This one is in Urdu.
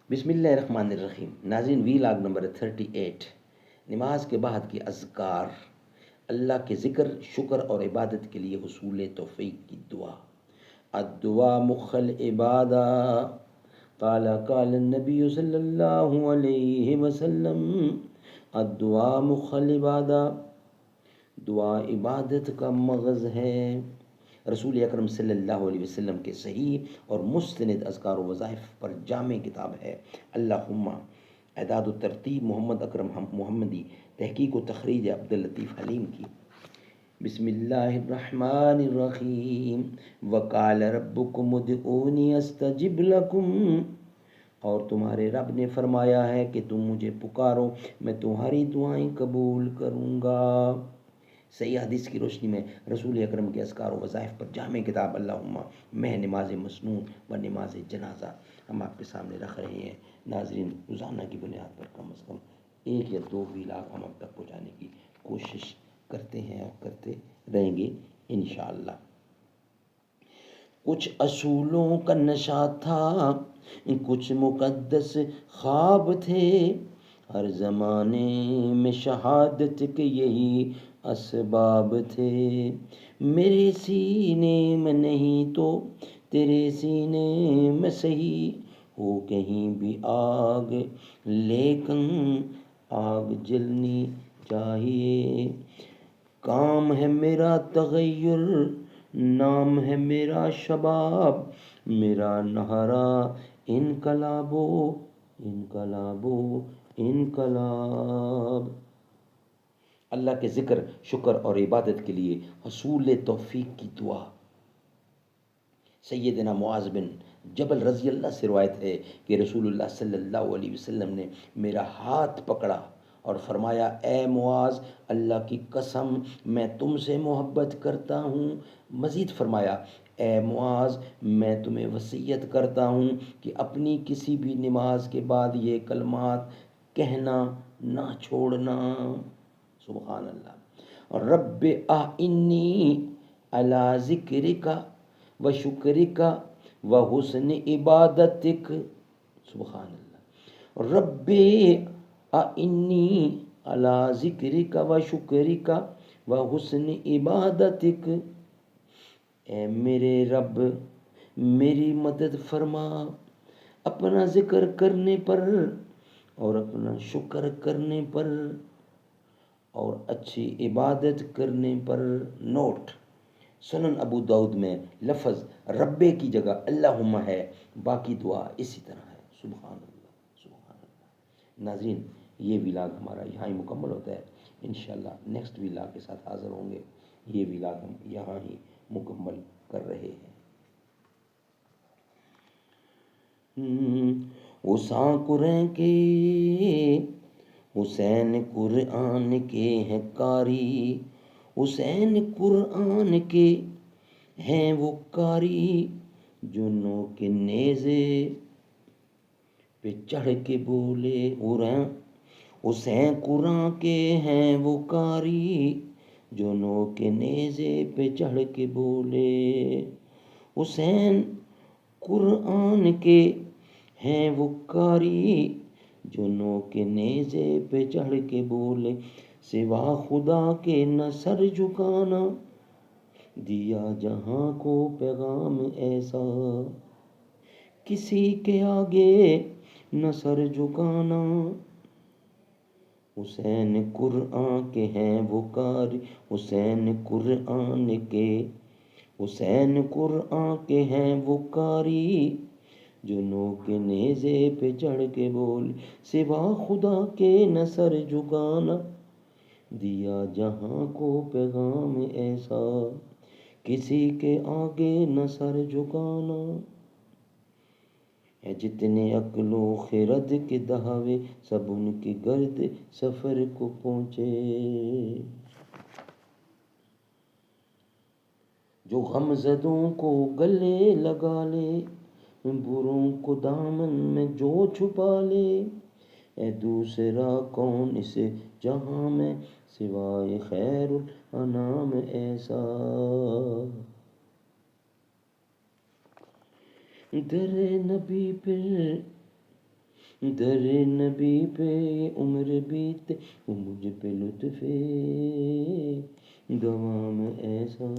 بسم اللہ الرحمن الرحیم. ناظرین، وی لاگ نمبر 38، نماز کے بعد کی اذکار، اللہ کے ذکر، شکر اور عبادت کے لیے حصول توفیق کی دعا. الدعاء مخ العبادہ، قال النبی صلی اللہ علیہ وسلم، الدعاء مخ العبادہ، دعا عبادت کا مغز ہے. رسول اکرم صلی اللہ علیہ وسلم کے صحیح اور مستند اذکار و وظائف پر جامع کتاب ہے اللہم، اعداد و ترتیب محمد اکرم محمدی، تحقیق و تخریج عبداللطیف حلیم کی. بسم اللہ الرحمن الرحیم. وقال ربکم ادعونی استجب لکم، اور تمہارے رب نے فرمایا ہے کہ تم مجھے پکارو، میں تمہاری دعائیں قبول کروں گا. صحیح حدیث کی روشنی میں رسول اکرم کے اذکار و وظائف پر جامع کتاب اللہم میں نماز مسنون و نماز جنازہ ہم آپ کے سامنے رکھ رہے ہیں. ناظرین، روزانہ کی بنیاد پر کم از کم 1 یا 2 ویلاگ ہم اب تک پہنچانے کی کوشش کرتے ہیں اور کرتے رہیں گے انشاءاللہ. کچھ اصولوں کا نشہ تھا، کچھ مقدس خواب تھے، ہر زمانے میں شہادت کے یہی اسباب تھے. میرے سینے میں نہیں تو تیرے سینے میں صحیح ہو کہیں بھی آگ، لیکن آگ جلنی چاہیے. کام ہے میرا تغیر، نام ہے میرا شباب، میرا نہرا انقلابو انقلابو انقلاب. اللہ کے ذکر، شکر اور عبادت کے لیے حصول توفیق کی دعا. سیدنا معاذ بن جبل رضی اللہ سے روایت ہے کہ رسول اللہ صلی اللہ علیہ وسلم نے میرا ہاتھ پکڑا اور فرمایا، اے معاذ، اللہ کی قسم میں تم سے محبت کرتا ہوں. مزید فرمایا، اے معاذ، میں تمہیں وصیت کرتا ہوں کہ اپنی کسی بھی نماز کے بعد یہ کلمات کہنا نہ چھوڑنا. سبحان اللہ. رب اعنی علی ذکرک و شکرک و حسن عبادتک. سبحان اللہ. رب اعنی علی ذکرک و شکرک و حسن عبادتک. اے میرے رب، میری مدد فرما اپنا ذکر کرنے پر اور اپنا شکر کرنے پر اور اچھی عبادت کرنے پر. نوٹ: سنن ابو داؤد میں لفظ ربے کی جگہ اللہم ہے، باقی دعا اسی طرح ہے. سبحان اللہ، سبحان اللہ. ناظرین، یہ ویلاگ ہمارا یہاں ہی مکمل ہوتا ہے. انشاءاللہ نیکسٹ ویلاگ کے ساتھ حاضر ہوں گے. یہ ویلاگ ہم یہاں ہی مکمل کر رہے ہیں. اساں کے حسین قرآن کے ہیں قاری، حسین قرآن کے ہیں وہ قاری، جو نو کے نیزے پہ چڑھ کے بولے. حسین قرآن کے ہیں وہ قاری، جو نو کے نیزے پہ چڑھ کے بولے. حسین قرآن کے ہیں وہ قاری، جو نو کے نیزے پہ چڑھ کے بولے. سوا خدا کے نہ سر جھکانا، دیا جہاں کو پیغام ایسا. کسی کے آگے نہ سر جھکانا. حسین قرآن کے ہیں وہ قاری، حسین قرآن کے، حسین قرآن کے ہیں وہ قاری، جو نو کے نیزے پہ چڑھ کے بولے. سوا خدا کے نہ سر جھکانا، دیا جہاں کو پیغام ایسا. کسی کے آگے نہ سر جھکانا. ہے جتنے عقل و خرد کے دعوے، سب ان کے گرد سفر کو پہنچے. جو غم زدوں کو گلے لگا لے، بروں کو دامن میں جو چھپا لے. اے دوسرا کون اس جہاں میں سوائے خیر الانام ایسا. در نبی پر در نبی پہ عمر بیتے وہ مجھ پہ لطف گوام ایسا